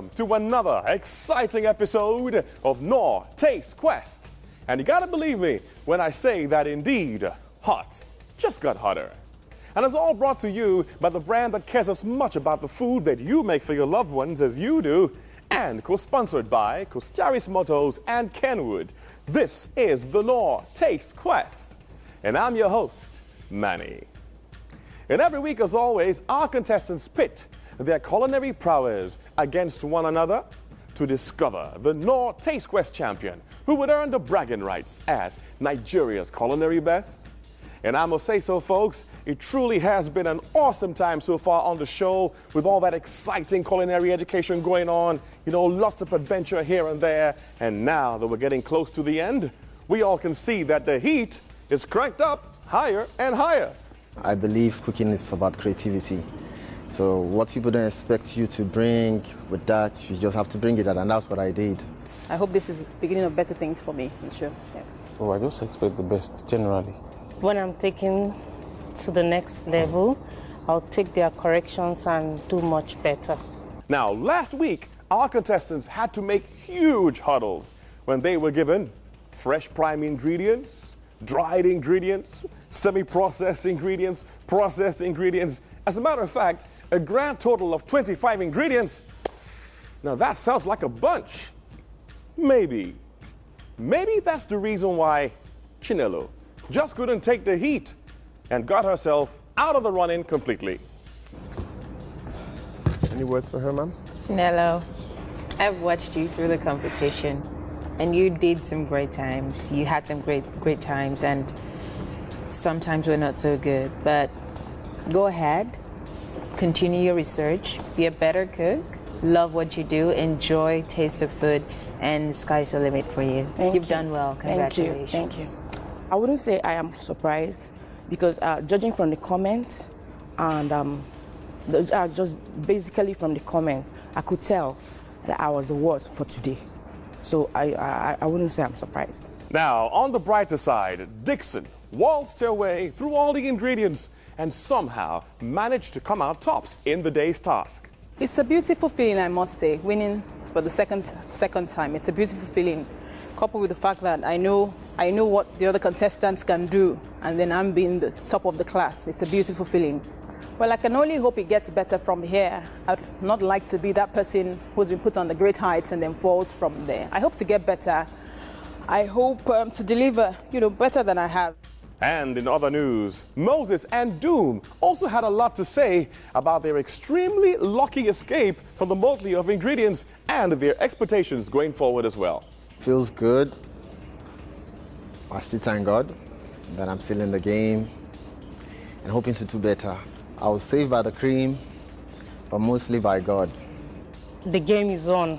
Welcome to another exciting episode of Knorr Taste Quest. And you gotta believe me when I say that indeed, hot just got hotter. And it's all brought to you by the brand that cares as much about the food that you make for your loved ones as you do, and co-sponsored by Costaris Motors and Kenwood. This is the Knorr Taste Quest. And I'm your host, Manny. And every week, as always, our contestants pit their culinary prowess against one another to discover the Knorr Taste Quest champion who would earn the bragging rights as Nigeria's culinary best. And I must say so, folks, it truly has been an awesome time so far on the show with all that exciting culinary education going on, lots of adventure here and there. And now that we're getting close to the end, we all can see that the heat is cranked up higher and higher. I believe cooking is about creativity. So what people don't expect you to bring with that, you just have to bring it out, and that's what I did. I hope this is the beginning of better things for me, I'm sure. Yeah. Oh, I just expect the best, generally. When I'm taking to the next level, I'll take their corrections and do much better. Now, last week, our contestants had to make huge huddles when they were given fresh prime ingredients, dried ingredients, semi-processed ingredients, processed ingredients. As a matter of fact, a grand total of 25 ingredients. Now that sounds like a bunch. Maybe that's the reason why Chinelo just couldn't take the heat and got herself out of the running completely. Any words for her, ma'am? Chinelo, I've watched you through the competition, and you did some great times. You had some great times, and sometimes we're not so good. But go ahead, continue your research, be a better cook, love what you do, enjoy taste of food, and sky's the limit for you. You've done well. Congratulations. Thank you. I wouldn't say I am surprised because judging from the comments and just basically from the comments, I could tell that I was the worst for today. So I wouldn't say I'm surprised. Now, on the brighter side, Dixon waltzed her way through all the ingredients and somehow managed to come out tops in the day's task. It's a beautiful feeling, I must say, winning for the second time. It's a beautiful feeling, coupled with the fact that I know what the other contestants can do, and then I'm being the top of the class. It's a beautiful feeling. Well, I can only hope it gets better from here. I'd not like to be that person who's been put on the great heights and then falls from there. I hope to get better. I hope to deliver, better than I have. And in other news, Moses and Doom also had a lot to say about their extremely lucky escape from the motley of ingredients and their expectations going forward as well. Feels good. I still thank God that I'm still in the game and hoping to do better. I was saved by the cream, but mostly by God. The game is on.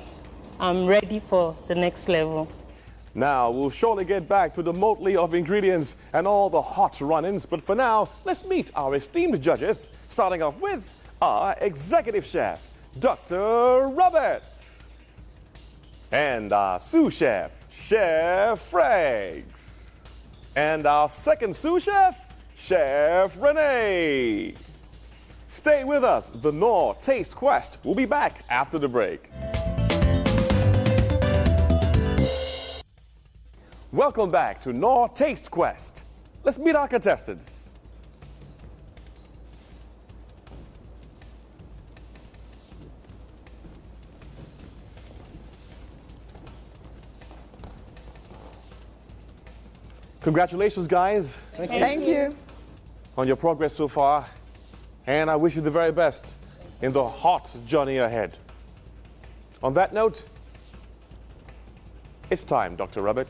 I'm ready for the next level. Now, we'll surely get back to the motley of ingredients and all the hot run-ins, but for now, let's meet our esteemed judges, starting off with our executive chef, Dr. Robert, and our sous chef, Chef Freggs, and our second sous chef, Chef Renee. Stay with us. The Knorr Taste Quest will be back after the break. Welcome back to Knorr Taste Quest. Let's meet our contestants. Congratulations, guys. Thank you. On your progress so far. And I wish you the very best in the hot journey ahead. On that note, it's time, Dr. Robert.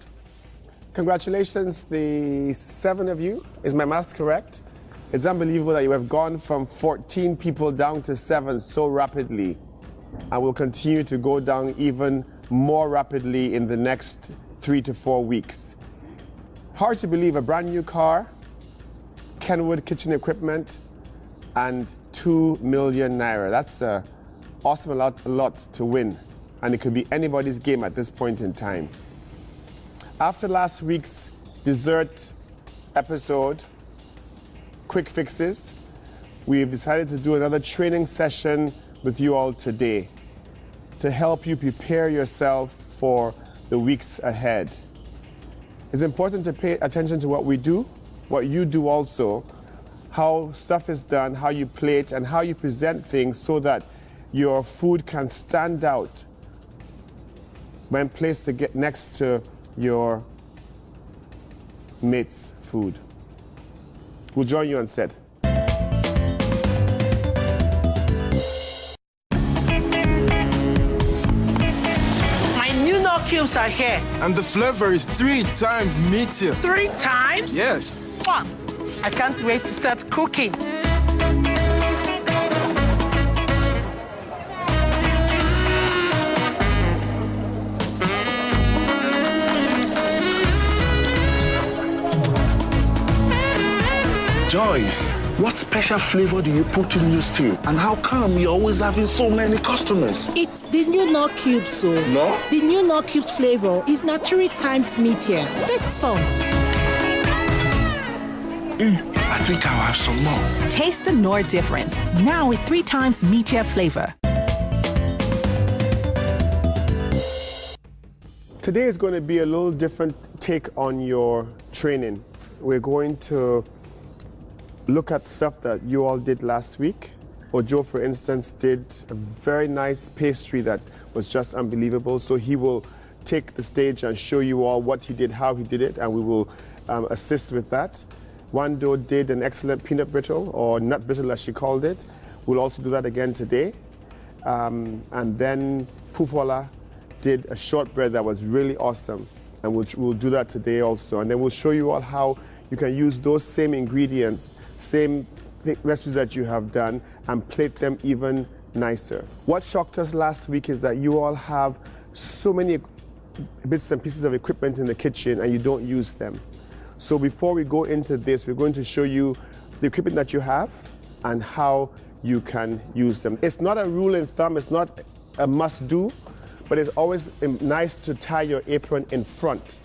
Congratulations, the 7 of you. Is my math correct? It's unbelievable that you have gone from 14 people down to 7 so rapidly, and will continue to go down even more rapidly in the next 3 to 4 weeks. Hard to believe, a brand new car, Kenwood kitchen equipment, and 2 million naira. That's awesome, a lot to win, and it could be anybody's game at this point in time. After last week's dessert episode, quick fixes, we've decided to do another training session with you all today to help you prepare yourself for the weeks ahead. It's important to pay attention to what we do, what you do also, how stuff is done, how you plate, and how you present things so that your food can stand out when placed to get next to your mate's food. We'll join you on set. My new Knorr cubes are here. And the flavor is 3 times meatier. 3 times? Yes. Fun. I can't wait to start cooking. Joyce, what special flavor do you put in your stew? And how come you're always having so many customers? It's the new Knorr cubes, so. No? The new Knorr cubes flavor is now 3 times meatier. Taste some. I think I'll have some more. Taste the Knorr difference, now with 3 times meatier flavor. Today is going to be a little different take on your training. We're going to look at stuff that you all did last week. Ojo, for instance, did a very nice pastry that was just unbelievable. So he will take the stage and show you all what he did, how he did it, and we will assist with that. Wando did an excellent peanut brittle, or nut brittle as she called it. We'll also do that again today. And then Pupola did a shortbread that was really awesome. And we'll do that today also. And then we'll show you all how you can use those same ingredients, same recipes that you have done, and plate them even nicer. What shocked us last week is that you all have so many bits and pieces of equipment in the kitchen and you don't use them. So before we go into this, we're going to show you the equipment that you have and how you can use them. It's not a rule of thumb, it's not a must-do, but it's always nice to tie your apron in front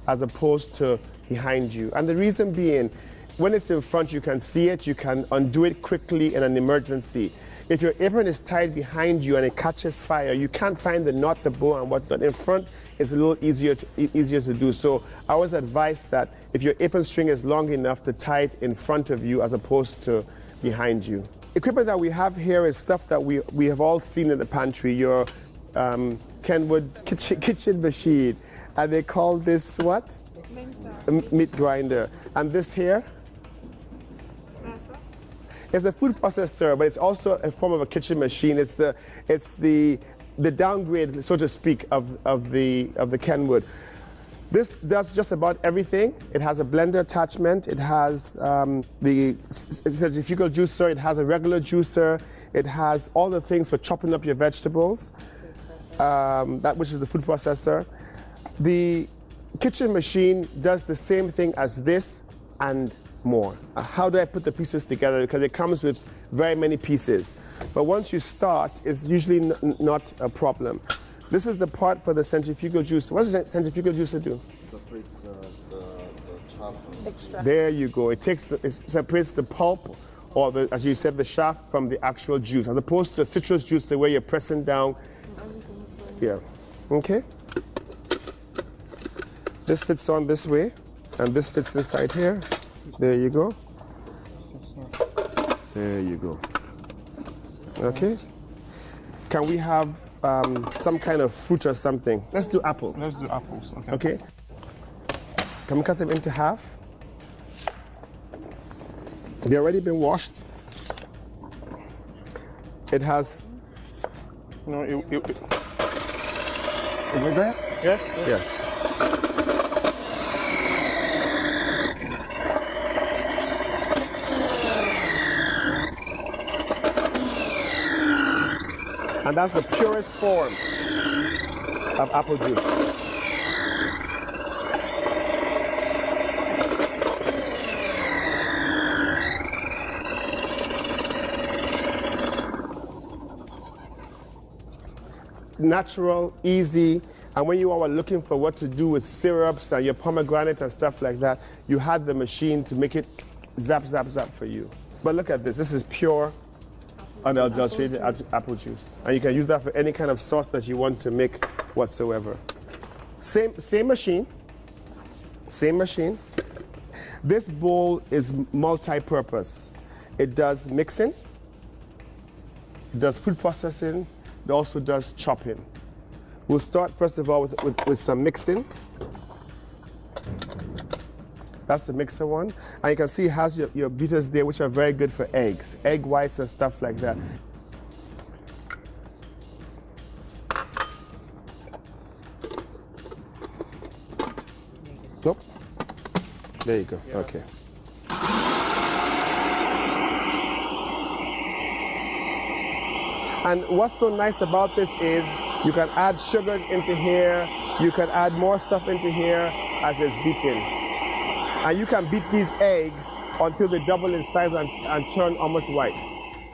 as opposed to behind you. And the reason being, when it's in front, you can see it, you can undo it quickly in an emergency. If your apron is tied behind you and it catches fire, you can't find the knot, the bow, and whatnot. In front, it's a little easier to do. So I always advise that if your apron string is long enough to tie it in front of you as opposed to behind you. Equipment that we have here is stuff that we have all seen in the pantry. Your Kenwood kitchen machine. And they call this what? Meat grinder. And this here? It's a food processor, but it's also a form of a kitchen machine. It's the downgrade, so to speak, of the Kenwood. This does just about everything. It has a blender attachment. It has the centrifugal juicer. It has a regular juicer. It has all the things for chopping up your vegetables. That which is the food processor. The kitchen machine does the same thing as this and more. How do I put the pieces together? Because it comes with very many pieces. But once you start, it's usually not a problem. This is the part for the centrifugal juicer. What does the centrifugal juicer do? Separates the chaff from the There you go. It separates the pulp, or as you said, the shaft from the actual juice, as opposed to a citrus juicer where you're pressing down. Yeah. Okay. This fits on this way, and this fits this side here. There you go. There you go. Okay. Can we have some kind of fruit or something? Let's do apple. Let's do apples. Okay. Okay. Can we cut them into half? They've already been washed. It has. No, Is it there? yeah. Yeah. And that's the purest form of apple juice. Natural, easy, and when you all were looking for what to do with syrups and your pomegranate and stuff like that, you had the machine to make it zap, zap, zap for you. But look at this. This is pure unadulterated apple juice. And you can use that for any kind of sauce that you want to make whatsoever. Same machine. Same machine. This bowl is multi-purpose. It does mixing, it does food processing, it also does chopping. We'll start first of all with some mixing. That's the mixer one. And you can see it has your beaters there, which are very good for eggs, egg whites and stuff like that. Nope. There you go. Okay. And what's so nice about this is you can add sugar into here, you can add more stuff into here as it's beaten. And you can beat these eggs until they double in size and turn almost white.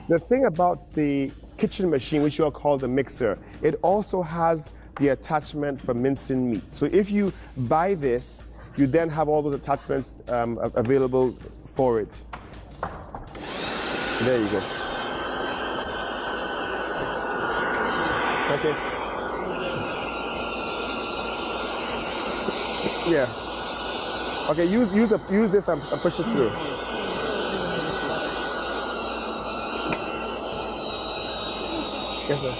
The thing about the kitchen machine, which you all call the mixer, it also has the attachment for mincing meat. So if you buy this, you then have all those attachments available for it. There you go. Okay. Yeah. Okay, use this and push it through. Yes, sir.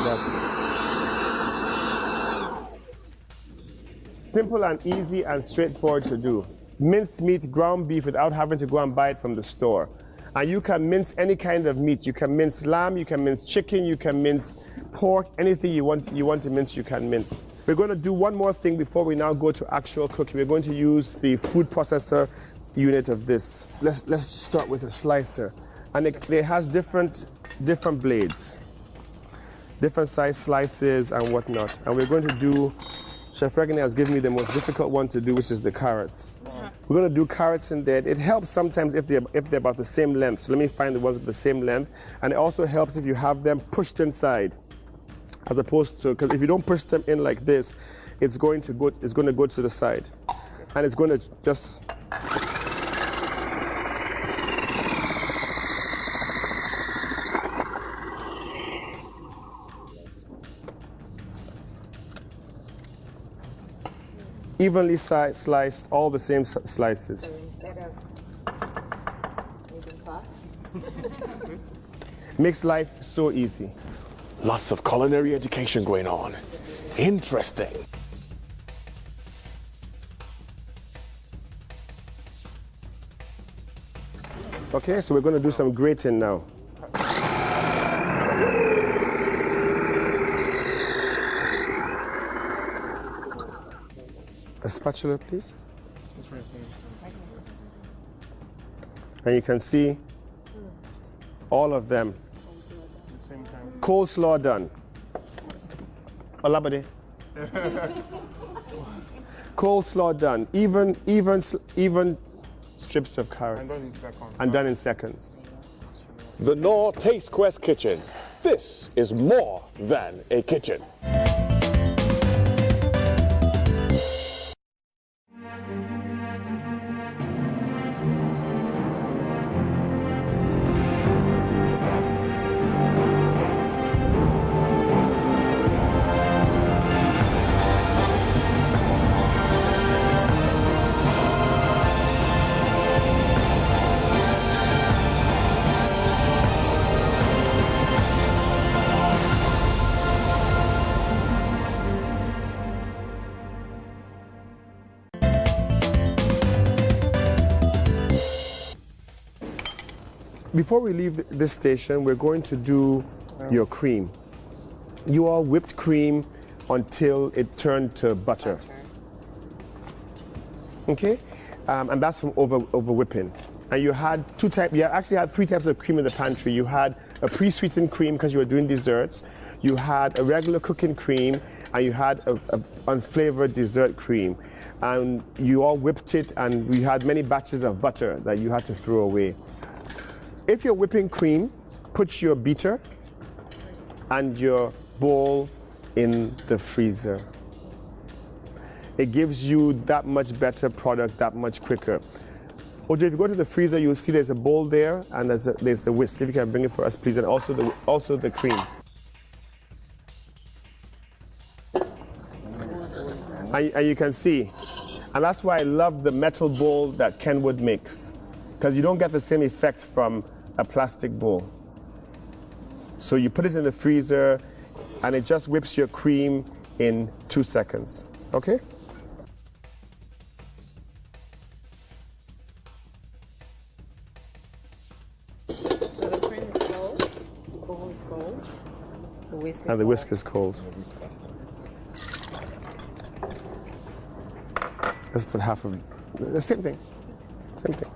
That's simple and easy and straightforward to do. Mince meat, ground beef without having to go and buy it from the store. And you can mince any kind of meat. You can mince lamb, you can mince chicken, you can mince pork, anything you want to mince, you can mince. We're going to do one more thing before we now go to actual cooking. We're going to use the food processor unit of this. Let's start with a slicer. And it has different blades, different size slices and whatnot. And we're going to do, Chef Regane has given me the most difficult one to do, which is the carrots. We're going to do carrots in there. It helps sometimes if they're about the same length. So let me find the ones with the same length. And it also helps if you have them pushed inside, as opposed to, because if you don't push them in like this, it's going to go to the side, and it's going to just. Evenly sliced, all the same slices. So instead of using class. Makes life so easy. Lots of culinary education going on. Interesting. Okay, so we're going to do some grating now. A spatula, please. And you can see all of them. Coleslaw done. Olabade. Coleslaw done. Even strips of carrots. And done in seconds. The Knorr Taste Quest Kitchen. This is more than a kitchen. Before we leave this station, we're going to do your cream. You all whipped cream until it turned to butter. Okay? And that's from over whipping. And you had you actually had 3 types of cream in the pantry. You had a pre-sweetened cream because you were doing desserts. You had a regular cooking cream, and you had a unflavored dessert cream. And you all whipped it, and we had many batches of butter that you had to throw away. If you're whipping cream, put your beater and your bowl in the freezer. It gives you that much better product that much quicker. Ojo, if you go to the freezer, you'll see there's a bowl there and there's the whisk. If you can bring it for us, please, and also the cream. And you can see, and that's why I love the metal bowl that Kenwood makes, because you don't get the same effect from a plastic bowl. So you put it in the freezer, and it just whips your cream in 2 seconds. Okay? So the cream is cold, the bowl is cold, the whisk is And the whisk is cold. Let's put half of the same thing. Same thing.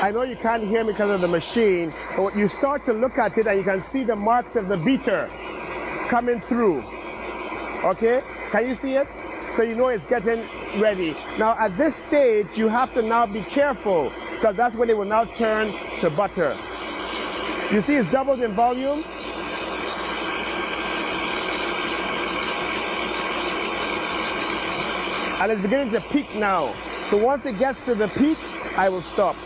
I know you can't hear me because of the machine, but you start to look at it and you can see the marks of the beater coming through. Okay? Can you see it? So you know it's getting ready. Now at this stage, you have to now be careful because that's when it will now turn to butter. You see it's doubled in volume? And it's beginning to peak now. So once it gets to the peak, I will stop.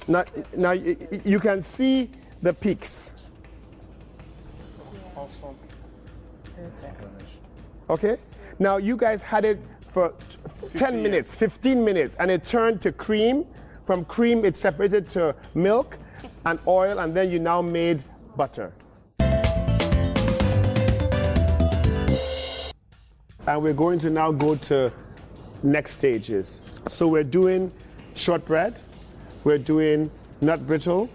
Now you can see the peaks. Awesome. Okay? Now you guys had it for 10 minutes, 15 minutes, and it turned to cream. From cream, it separated to milk and oil, and then you now made butter. And we're going to now go to next stages. So we're doing shortbread. We're doing nut brittle.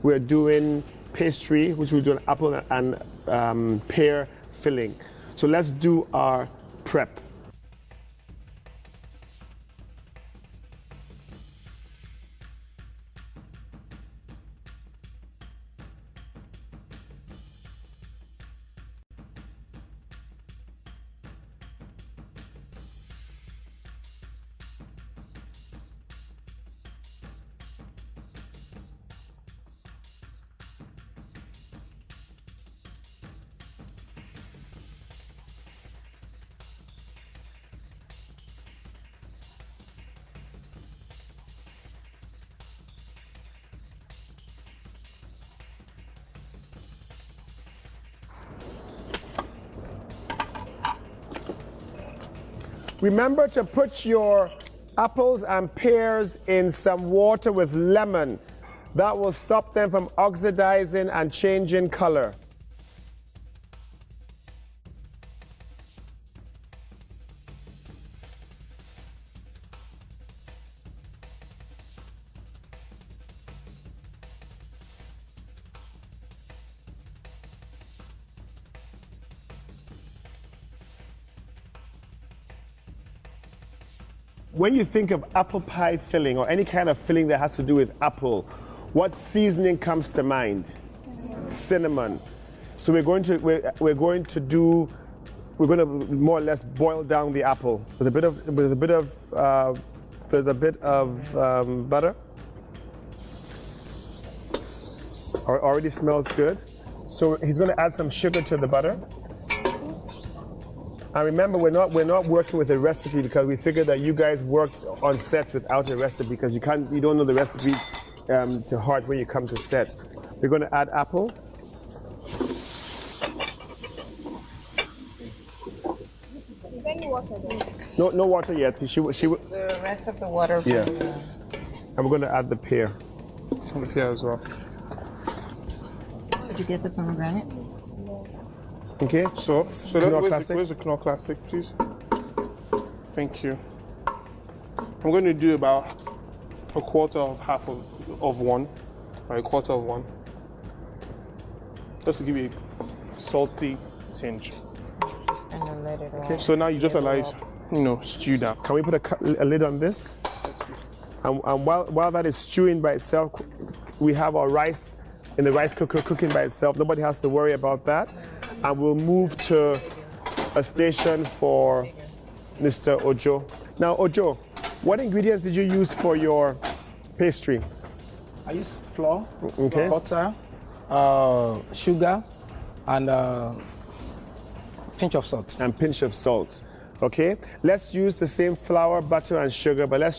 We're doing pastry, which we'll do an apple and pear filling. So let's do our prep. Remember to put your apples and pears in some water with lemon. That will stop them from oxidizing and changing color. When you think of apple pie filling or any kind of filling that has to do with apple, what seasoning comes to mind? Cinnamon. So we're going to more or less boil down the apple with a bit of butter. Already smells good. So he's going to add some sugar to the butter. And remember, we're not working with a recipe because we figured that you guys worked on set without a recipe because you don't know the recipe to heart when you come to set. We're going to add apple. No water yet. The rest of the water. Yeah. And we're going to add the pear. And the pear as well. Did you get the pomegranate? Okay. So where's the Knorr Classic, please? Thank you. I'm going to do about a quarter of half of one, or a quarter of one, just to give you a salty tinge. And then let it Okay. So now you just allow it, stew down. Can we put a lid on this? And while that is stewing by itself, we have our rice in the rice cooker cooking by itself. Nobody has to worry about that. And we'll move to a station for Mr. Ojo. Now, Ojo, what ingredients did you use for your pastry? I use flour, Okay. butter, sugar, and pinch of salt. And pinch of salt. Okay, let's use the same flour, butter, and sugar, but let's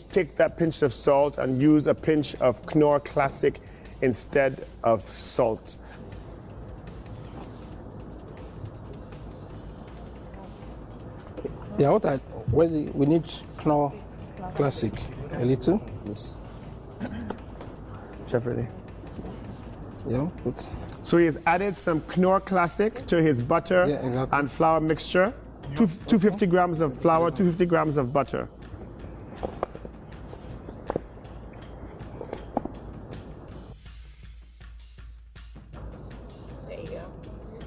take that pinch of salt and use a pinch of Knorr Classic instead of salt. Yeah, we need Knorr Classic a little. Yes. Chef ready? Yeah, good. So he has added some Knorr Classic to his butter and flour mixture. 250 grams of flour, 250 grams of butter. There you go.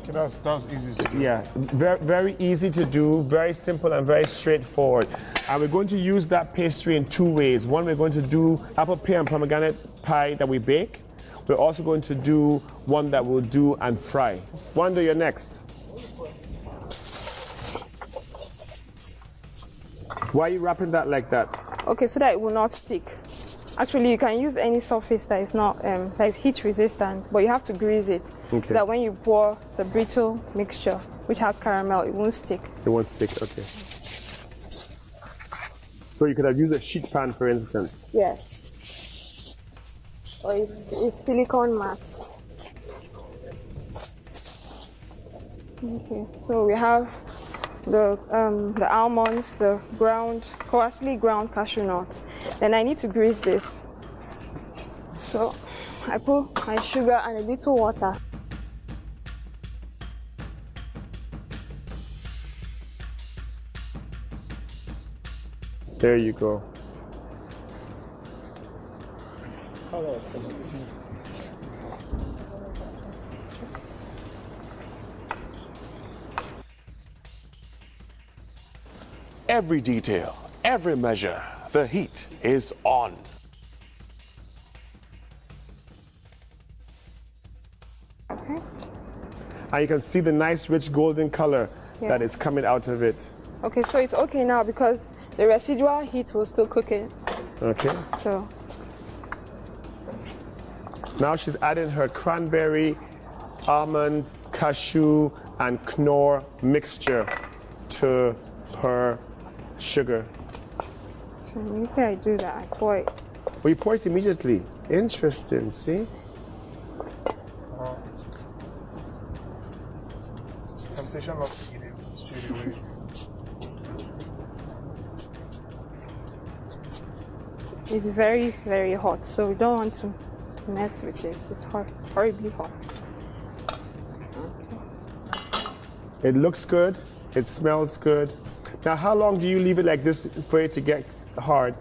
Okay, that's easy to do. Yeah, very, very easy to do, very simple and very straightforward. And we're going to use that pastry in two ways. One, we're going to do apple pear and pomegranate pie that we bake. We're also going to do one that we'll do and fry. Wanda, you're next. Why are you wrapping that like that? Okay, so that it will not stick. Actually, you can use any surface that is not that is heat resistant, but you have to grease it so that when you pour the brittle mixture, which has caramel, it won't stick. It won't stick. Okay. So you could have used a sheet pan, for instance. Yes. Or it's silicone mat. Okay. So we have the almonds, the coarsely ground cashew nuts. Then I need to grease this. So I put my sugar and a little water. There you go. Every detail, every measure, the heat is on. Okay. And you can see the nice rich golden color that is coming out of it. Okay, so it's okay now because the residual heat will still cook it. Okay. So now she's adding her cranberry, almond, cashew, and Knorr mixture to her sugar. So usually I do that. I pour it. Oh, you pour it immediately. Interesting, see? Temptation not to eat it straight away. It's very, very hot, so we don't want to mess with this. It's horribly hot. It looks good. It smells good. Now, how long do you leave it like this for it to get hard?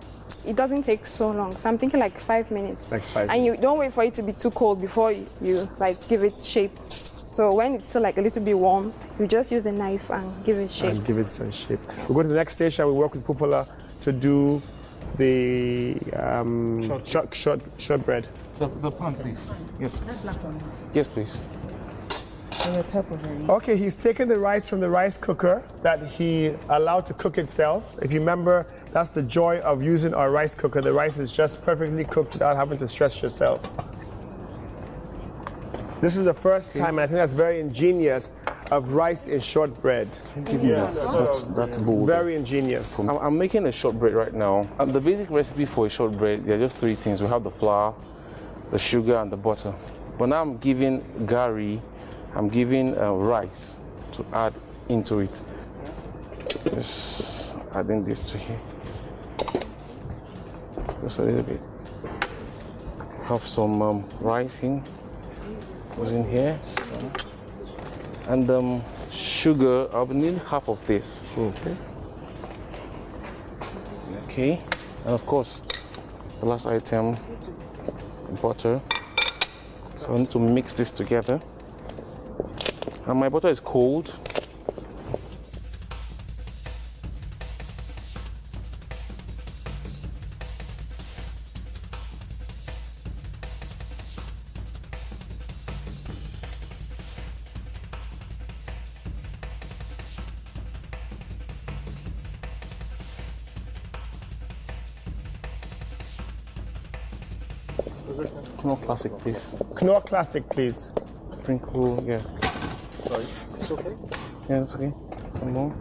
It doesn't take so long, so I'm thinking like 5 minutes. Like 5 And you don't wait for it to be too cold before you like give it shape. So when it's still like a little bit warm, you just use a knife and give it shape. And give it some shape. We go to the next station. We work with Popola to do the shortbread. The pan, please. Yes, please. Yes, please. Okay, he's taken the rice from the rice cooker that he allowed to cook itself. If you remember, that's the joy of using our rice cooker. The rice is just perfectly cooked without having to stress yourself. This is the first time, and I think that's very ingenious, of rice in shortbread. Yes, that's bold. Very ingenious. I'm making a shortbread right now. The basic recipe for a shortbread, there are just three things. We have the flour, the sugar, and the butter. But now I'm giving gari, I'm giving rice to add into it. Just adding this to here. Just a little bit. Have some rice was in here. So. And sugar, I'll need half of this. Okay. Okay. And of course, the last item, butter. So I need to mix this together. And my butter is cold. Knorr Classic, please. Knorr Classic, please. Sprinkle, yeah. Sorry. It's okay? Yeah, it's okay. Some more.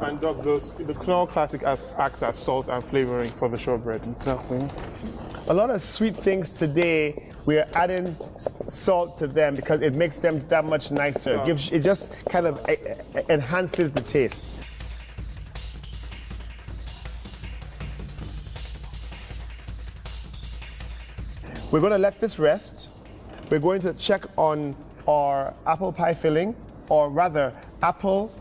And Doc, the Knorr Classic acts as salt and flavoring for the shortbread. Exactly. A lot of sweet things today, we are adding salt to them because it makes them that much nicer. It just kind of enhances the taste. We're going to let this rest. We're going to check on our apple pie filling, or rather apple,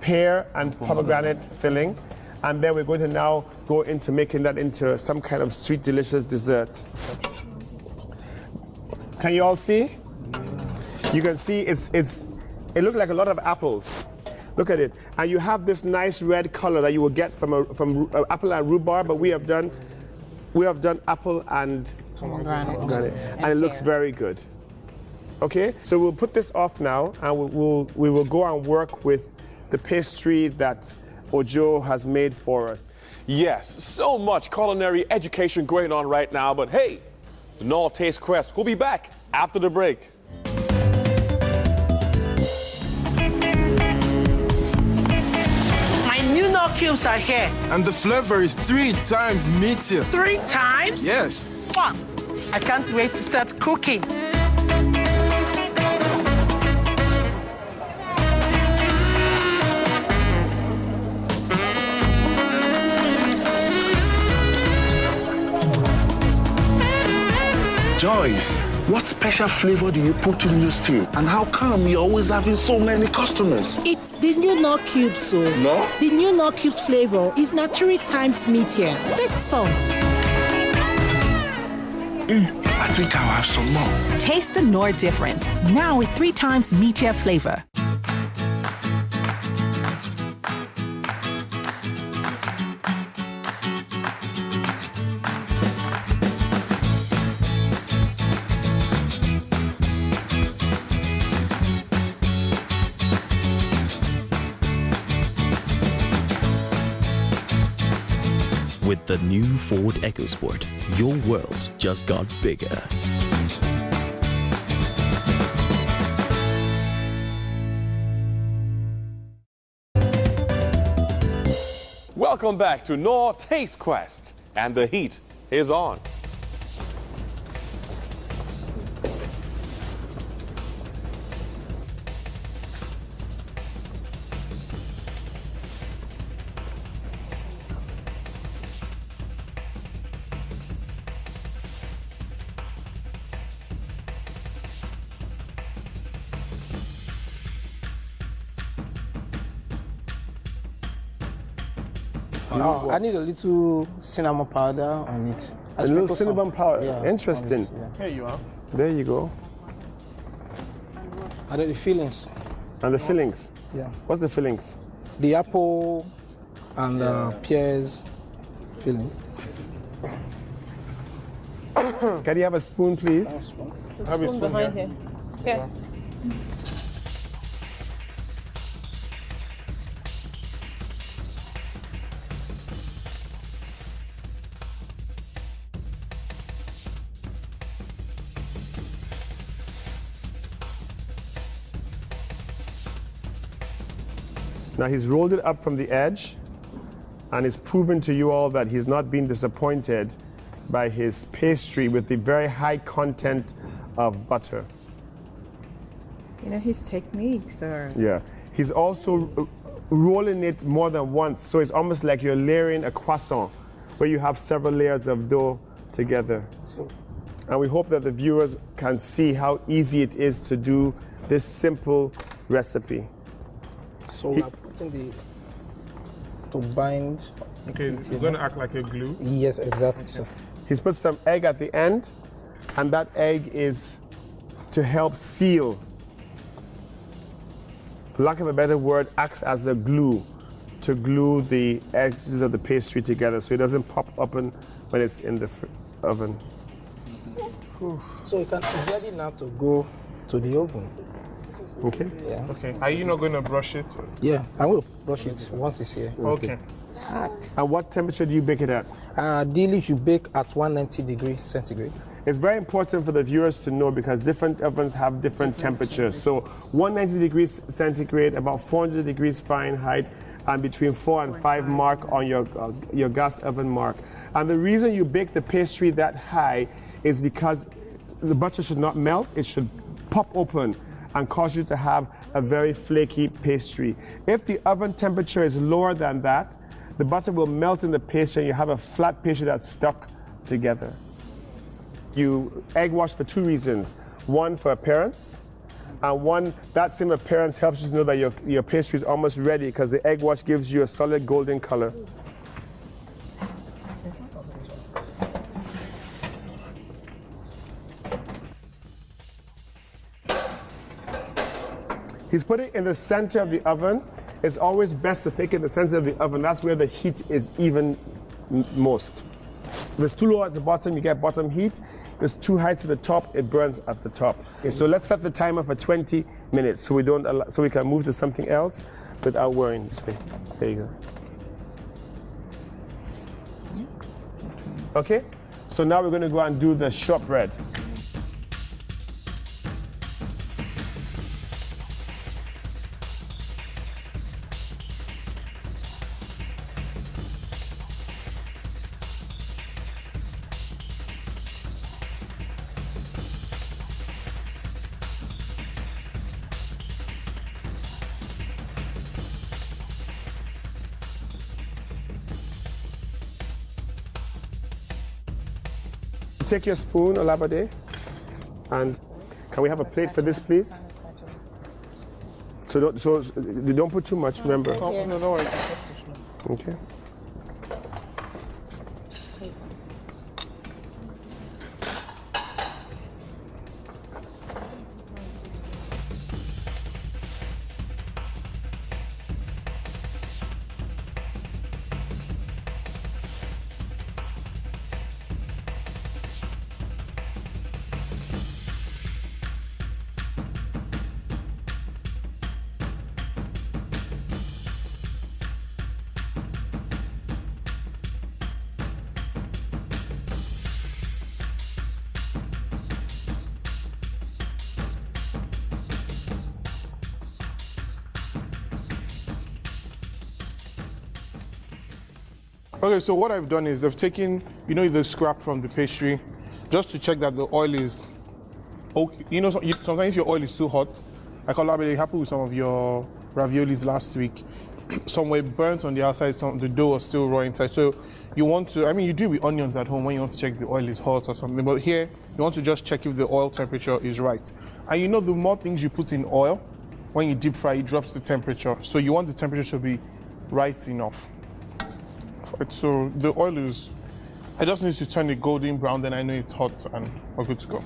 pear, and pomegranate filling. And then we're going to now go into making that into some kind of sweet, delicious dessert. Can you all see? You can see it looks like a lot of apples. Look at it. And you have this nice red color that you will get from apple and rhubarb, but we have done apple and pomegranate. And it looks very good. Okay, so we'll put this off now, and we will go and work with the pastry that Ojo has made for us. Yes, so much culinary education going on right now, but hey, the Knorr Taste Quest will be back after the break. My new Knorr cubes are here. And the flavor is 3 times meatier. 3 times? Yes. I can't wait to start cooking. Joyce, what special flavor do you put in your stew? And how come you're always having so many customers? It's the new Knorr cubes, so. No? The new Knorr cubes flavor is now 3 times meatier. Taste some. I think I'll have some more. Taste the Knorr difference, now with 3 times meatier flavor. With the new Ford EcoSport, your world just got bigger. Welcome back to Knorr Taste Quest, and the heat is on. Oh, I need a little cinnamon powder on it. A little cinnamon powder. Yeah, Interesting. it, yeah. Here you are. There you go. And then the fillings. And the fillings. Yeah. What's the fillings? The apple and pears fillings. Can you have a spoon, please? Have a spoon behind here. Yeah. Now he's rolled it up from the edge, and it's proven to you all that he's not been disappointed by his pastry with the very high content of butter. You know, his techniques are... Yeah. He's also rolling it more than once, so it's almost like you're layering a croissant where you have several layers of dough together. And we hope that the viewers can see how easy it is to do this simple recipe. So we're putting to bind. Okay, it's going to act like a glue? Yes, exactly, sir. He's put some egg at the end, and that egg is to help seal. For lack of a better word, acts as a glue to glue the edges of the pastry together so it doesn't pop open when it's in the oven. So it's ready now to go to the oven. Okay. Yeah. Okay. Are you not going to brush it? Yeah, I will brush it once it's here. Okay. It's hot. And what temperature do you bake it at? Ideally, you bake at 190 degrees centigrade. It's very important for the viewers to know because different ovens have different temperatures. So 190 degrees centigrade, about 400 degrees Fahrenheit, and between 4 and 5 mark on your gas oven mark. And the reason you bake the pastry that high is because the butter should not melt, it should pop open and cause you to have a very flaky pastry. If the oven temperature is lower than that, the butter will melt in the pastry and you have a flat pastry that's stuck together. You egg wash for 2 reasons. One, for appearance, and one, that same appearance helps you to know that your pastry is almost ready because the egg wash gives you a solid golden color. He's put it in the center of the oven. It's always best to pick it in the center of the oven. That's where the heat is even most. If it's too low at the bottom, you get bottom heat. If it's too high to the top, it burns at the top. Okay, so let's set the timer for 20 minutes so we can move to something else without worrying this way. There you go. Okay, so now we're going to go and do the shortbread. Take your spoon, Olabade, and can we have a plate for this, please? So you don't put too much, remember. Oh, no, no worries. Okay. Okay, so what I've done is I've taken, the scrap from the pastry, just to check that the oil is okay. Sometimes your oil is too hot. I call that really happened with some of your raviolis last week. Some were burnt on the outside, the dough was still raw inside. So you want to, you do it with onions at home when you want to check the oil is hot or something. But here, you want to just check if the oil temperature is right. And the more things you put in oil, when you deep fry, it drops the temperature. So you want the temperature to be right enough. Right, so the oil is, I just need to turn it golden brown, then I know it's hot and we're good to go.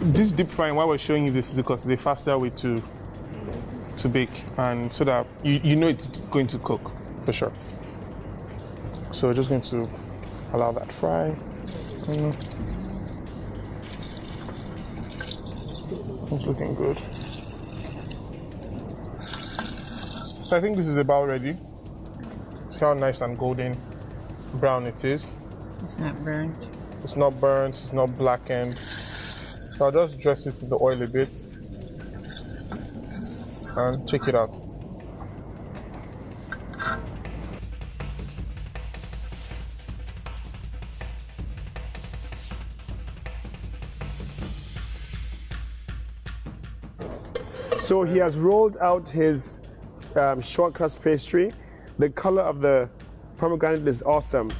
This deep frying, why we're showing you this is because the faster way to bake, and so that you know it's going to cook for sure. So we're just going to allow that fry. It's looking good. So I think this is about ready. See how nice and golden brown it is. It's not burnt. It's not burnt, it's not blackened. So I'll just dress it in the oil a bit and check it out. So he has rolled out his short crust pastry. The color of the pomegranate is awesome.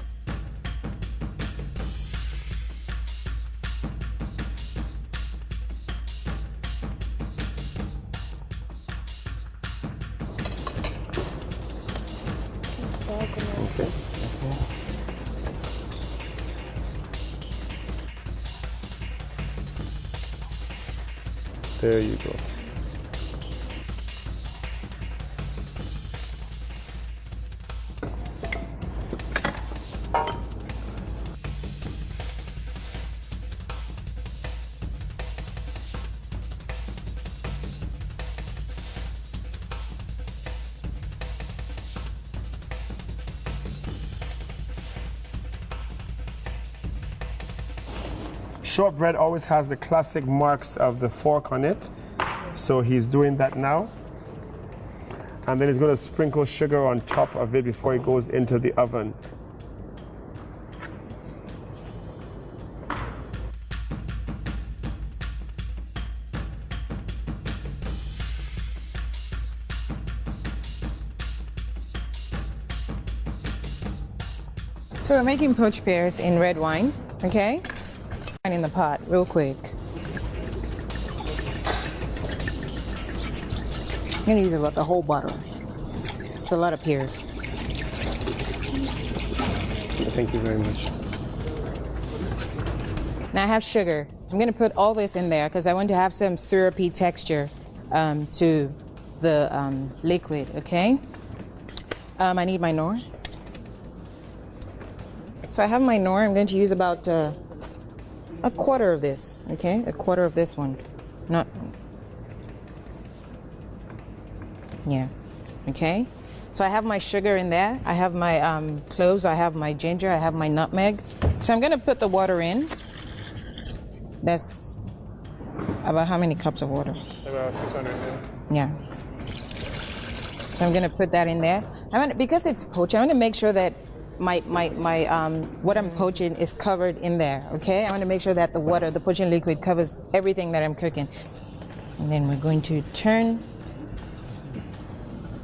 Okay. There you go. shortbread always has the classic marks of the fork on it. So he's doing that now. And then he's going to sprinkle sugar on top of it before it goes into the oven. So we're making poached pears in red wine, okay? And in the pot, real quick. I'm gonna use about the whole bottle. It's a lot of pears. Thank you very much. Now I have sugar. I'm gonna put all this in there because I want to have some syrupy texture to the liquid, okay? I need my Knorr. So I have my Knorr. I'm going to use about a quarter of this, okay? A quarter of this one. Not, yeah, okay? So I have my sugar in there. I have my cloves. I have my ginger. I have my nutmeg. So I'm going to put the water in. That's about how many cups of water? About 600. Yeah. So I'm going to put that in there. Because it's poached, I want to make sure that my what I'm poaching is covered in there, okay? I want to make sure that the water, the poaching liquid, covers everything that I'm cooking. And then we're going to turn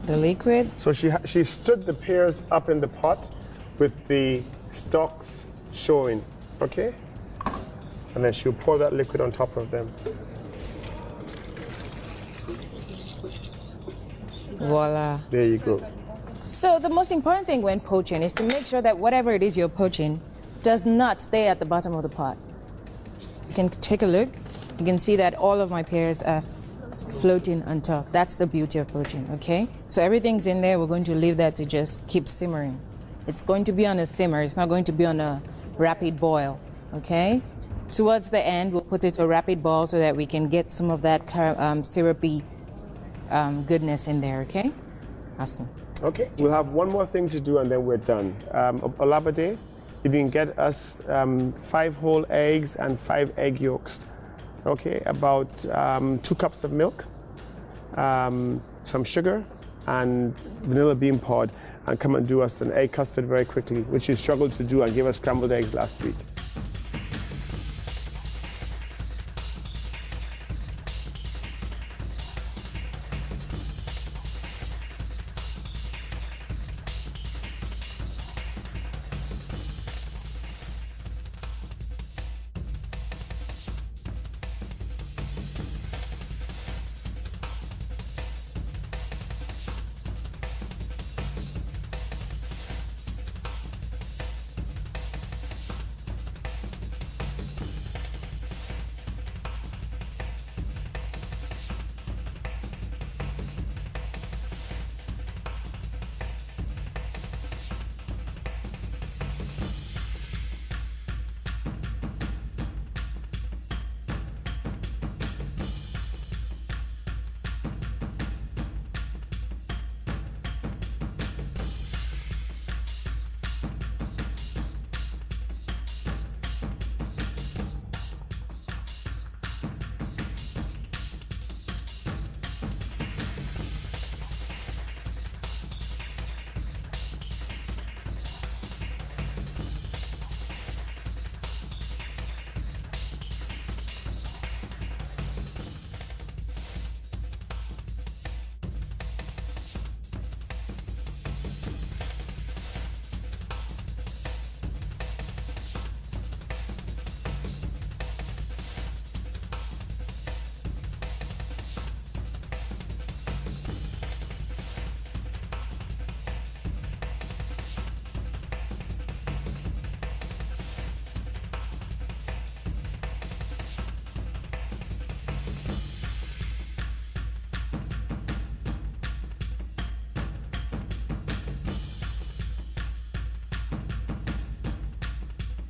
the liquid. So she stood the pears up in the pot with the stalks showing, okay? And then she'll pour that liquid on top of them. Voila. There you go. So the most important thing when poaching is to make sure that whatever it is you're poaching does not stay at the bottom of the pot. You can take a look. You can see that all of my pears are floating on top. That's the beauty of poaching, okay? So everything's in there. We're going to leave that to just keep simmering. It's going to be on a simmer. It's not going to be on a rapid boil, okay? Towards the end, we'll put it to a rapid boil so that we can get some of that syrupy goodness in there, okay? Awesome. Okay, we'll have one more thing to do and then we're done. Olabade, if you can get us 5 whole eggs and 5 egg yolks. Okay, about 2 cups of milk, some sugar, and vanilla bean pod, and come and do us an egg custard very quickly, which you struggled to do and gave us scrambled eggs last week.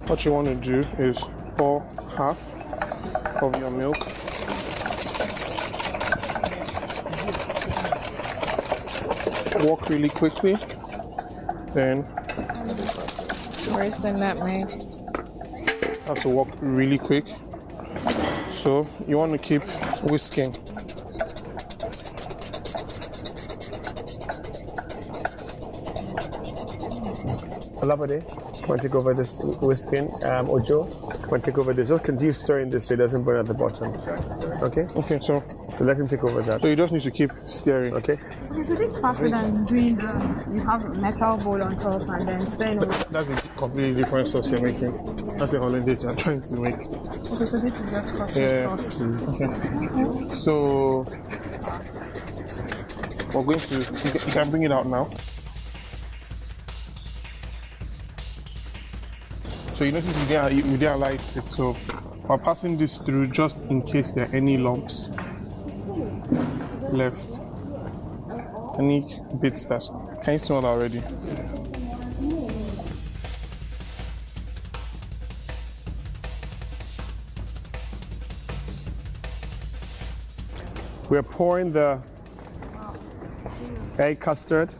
What you want to do is pour half of your milk. Walk really quickly. Then where's the nutmeg? have to walk really quick. So you want to keep whisking. Olabode, want to take over this whisking? Ojo, want to take over this? Just continue stirring this so it doesn't burn at the bottom. Okay? Okay, so let him take over that. So you just need to keep stirring. Okay? Okay, so this is faster than doing you have a metal bowl on top and then stirring over. That's a completely different sauce you're making. That's a hollandaise you're trying to make. Okay, so this is just custard sauce. Okay. So we're going to, you can bring it out now. So you notice we didn't allow it sit, so we're passing this through just in case there are any lumps left. Any bits that, can you smell that already? We're pouring the egg custard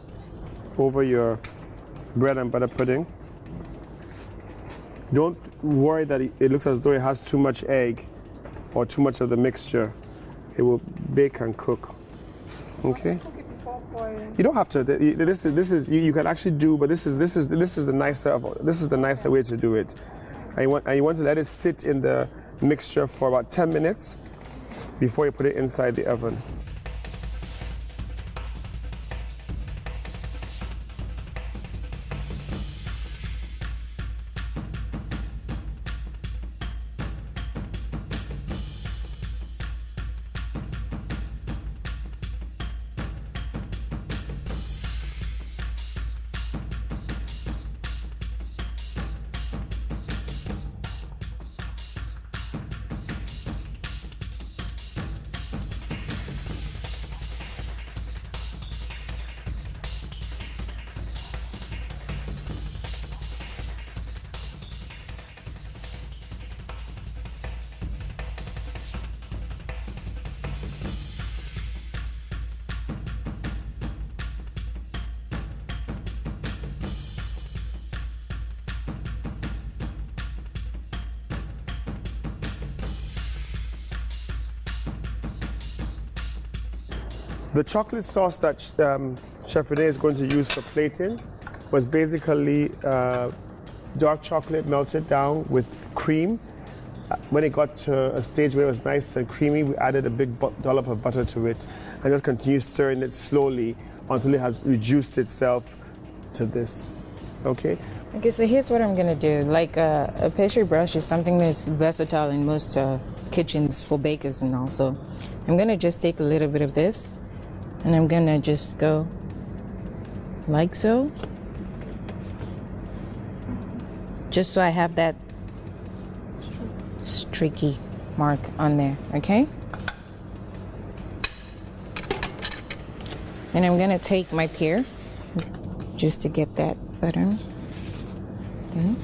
over your bread and butter pudding. Don't worry that it looks as though it has too much egg or too much of the mixture. It will bake and cook. Okay? You don't have to. This is you can actually do, but this is the nicer way to do it. And you want to let it sit in the mixture for about 10 minutes before you put it inside the oven. The chocolate sauce that Chef Renee is going to use for plating was basically dark chocolate melted down with cream. When it got to a stage where it was nice and creamy, we added a big dollop of butter to it and just continue stirring it slowly until it has reduced itself to this. Okay? Okay, so here's what I'm gonna do. Like a pastry brush is something that's versatile in most kitchens for bakers and all. So I'm gonna just take a little bit of this and I'm gonna just go like so. Just so I have that streaky mark on there, okay? And I'm gonna take my pear just to get that butter. Okay.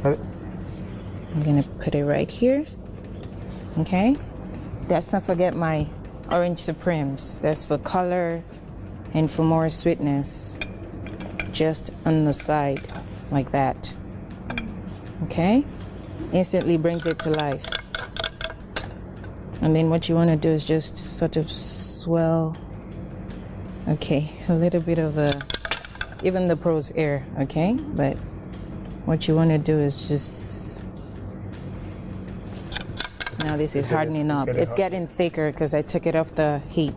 I'm gonna put it right here, okay? Let's not forget my orange supremes. That's for color and for more sweetness. Just on the side, like that. Okay? Instantly brings it to life. And then what you want to do is just sort of swell. Okay, a little bit of even the pros air, okay? But what you want to do is just, now this is hardening up. It's getting thicker because I took it off the heat.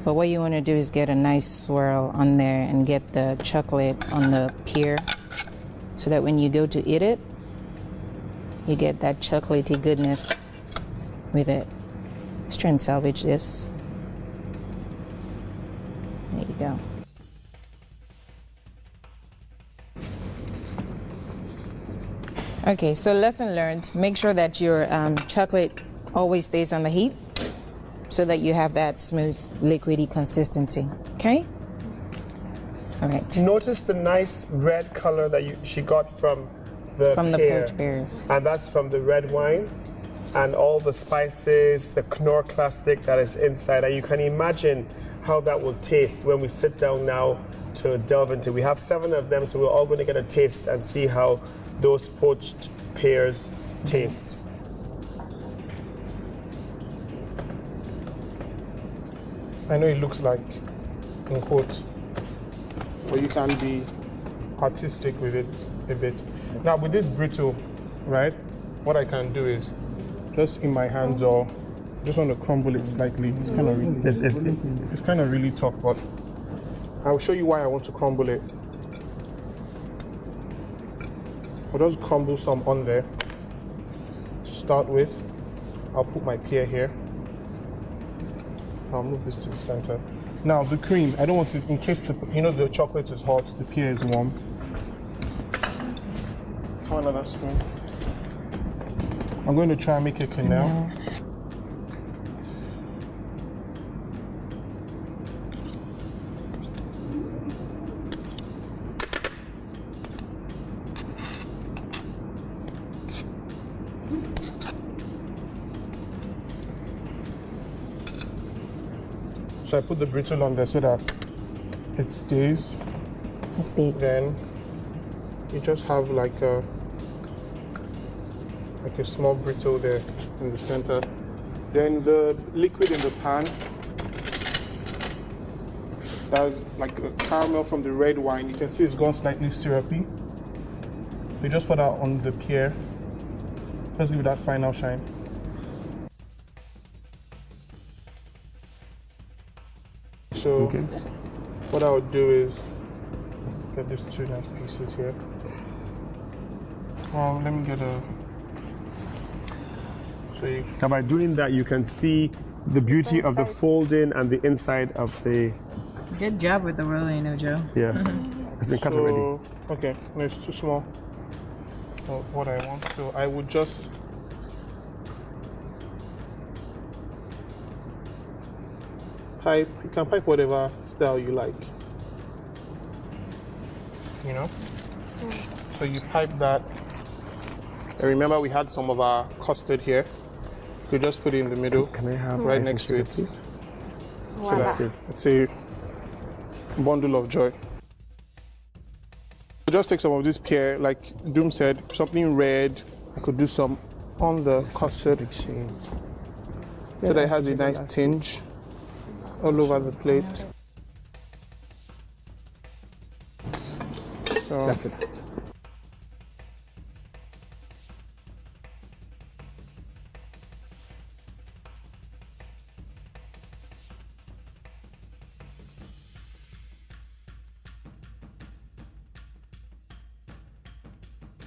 But what you want to do is get a nice swirl on there and get the chocolate on the pear so that when you go to eat it, you get that chocolatey goodness with it. Let's try and salvage this. There you go. Okay, so lesson learned. Make sure that your chocolate always stays on the heat so that you have that smooth, liquidy consistency, okay? All right. Notice the nice red color that she got from the poached pears. And that's from the red wine and all the spices, the Knorr classic that is inside. And you can imagine how that will taste when we sit down now to delve into. We have 7 of them, so we're all going to get a taste and see how those poached pears taste. I know it looks like, in quotes, but you can be artistic with it a bit. Now with this brittle, right, what I can do is just in my hands or just want to crumble it slightly. It's kind of really, it's kind of really tough, but I'll show you why I want to crumble it. I'll just crumble some on there to start with. I'll put my pear here. I'll move this to the center. Now the cream, I don't want to, in case the chocolate is hot, the pear is warm. Have another spoon. I'm going to try and make a canal. So I put the brittle on there so that it stays. It's big. Then you just have like a small brittle there in the center. Then the liquid in the pan, that's like a caramel from the red wine. You can see it's gone slightly syrupy. You just put that on the pear. Just give it that final shine. So what I would do is get these two nice pieces here. Let me get a. Now by doing that, you can see the beauty of the folding and the inside of the. Good job with the rolling, Joe. Yeah, it's been cut already. Okay, no, it's too small. What I want, so I would just. Pipe, you can pipe whatever style you like. You know? So you pipe that. And remember we had some of our custard here. You could just put it in the middle. Can I have right next to it, please? It's a bundle of joy. So just take some of this pear, like Doom said, something red. I could do some on the custard. So that it has a nice tinge all over the plate. So that's it.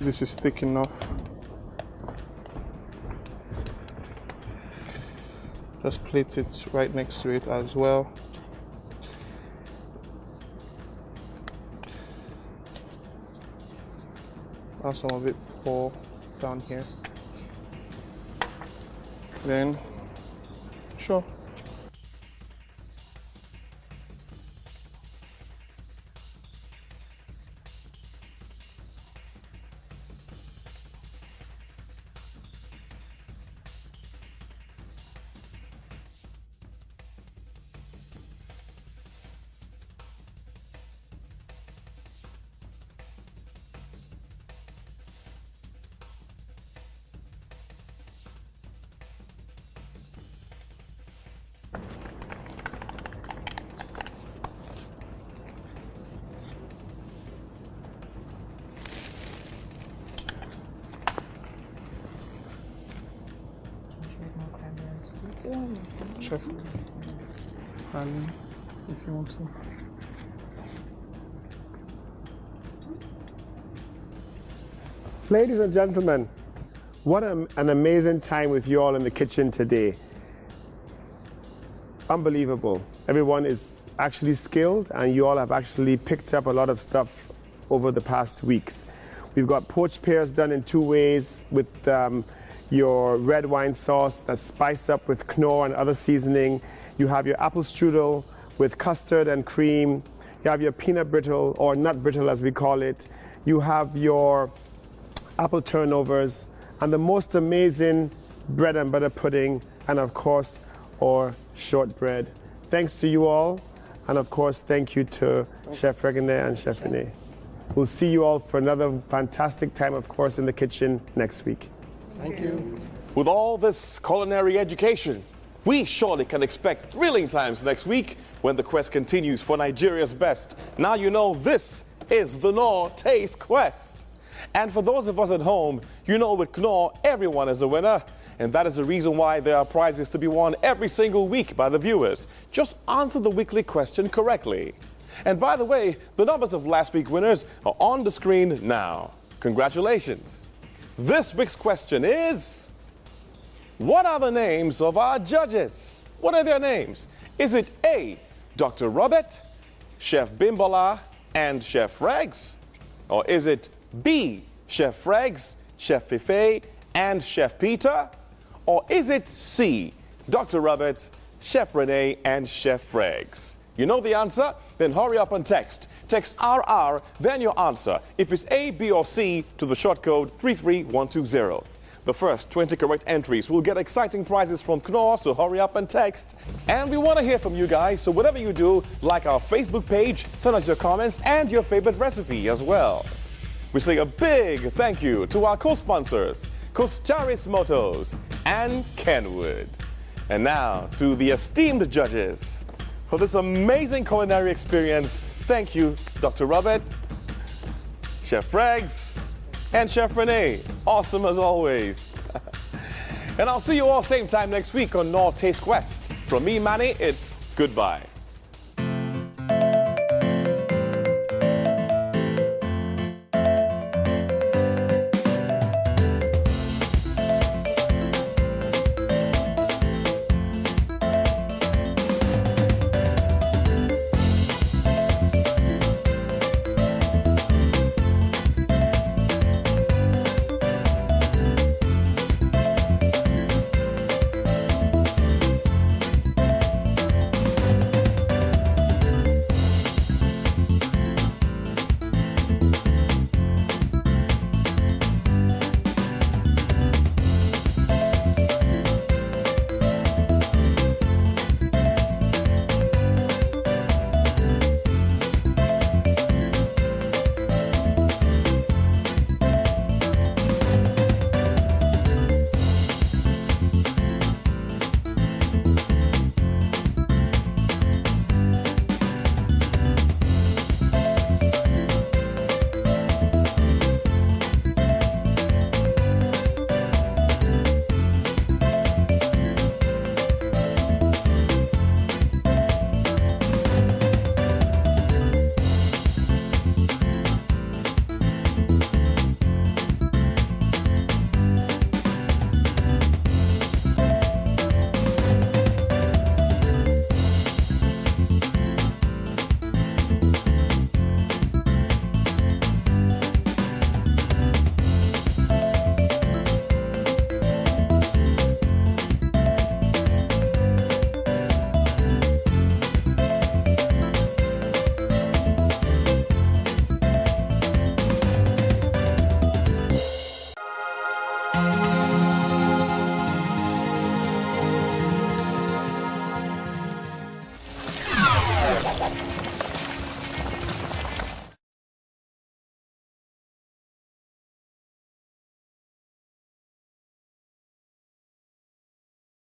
This is thick enough. Just plate it right next to it as well. Now some of it pour down here. Then, sure. Chef, Ali, if you want to. Ladies and gentlemen, what an amazing time with you all in the kitchen today. Unbelievable. Everyone is actually skilled and you all have actually picked up a lot of stuff over the past weeks. We've got poached pears done in two ways with your red wine sauce that's spiced up with Knorr and other seasoning. You have your apple strudel with custard and cream. You have your peanut brittle, or nut brittle as we call it. You have your apple turnovers, and the most amazing bread and butter pudding, and of course, our shortbread. Thanks to you all, and of course, thank you to Chef Regine and Chef Renee. We'll see you all for another fantastic time, of course, in the kitchen next week. Thank you. With all this culinary education, We surely can expect thrilling times next week when the quest continues for Nigeria's best. Now you know this is the Knorr Taste Quest. And for those of us at home, you know with Knorr, everyone is a winner. And that is the reason why there are prizes to be won every single week by the viewers. Just answer the weekly question correctly. And by the way, the numbers of last week's winners are on the screen now. Congratulations. This week's question is, what are the names of our judges? What are their names? Is it A, Dr. Robert, Chef Bimbola, and Chef Regs? Or is it B, Chef Regs, Chef Fife, and Chef Peter? Or is it C, Dr. Robert, Chef Rene, and Chef Regs? You know the answer? Then hurry up and text. Text RR, then your answer. If it's A, B, or C, to the short code 33120. The first 20 correct entries will get exciting prizes from Knorr, so hurry up and text. And we want to hear from you guys, so whatever you do, like our Facebook page, send us your comments and your favorite recipe as well. We say a big thank you to our co-sponsors, Costaris Motors and Kenwood. And now to the esteemed judges. For this amazing culinary experience, thank you, Dr. Robert, Chef Regs, and Chef Rene. Awesome as always. And I'll see you all same time next week on Knorr Taste Quest. From me, Manny, it's goodbye.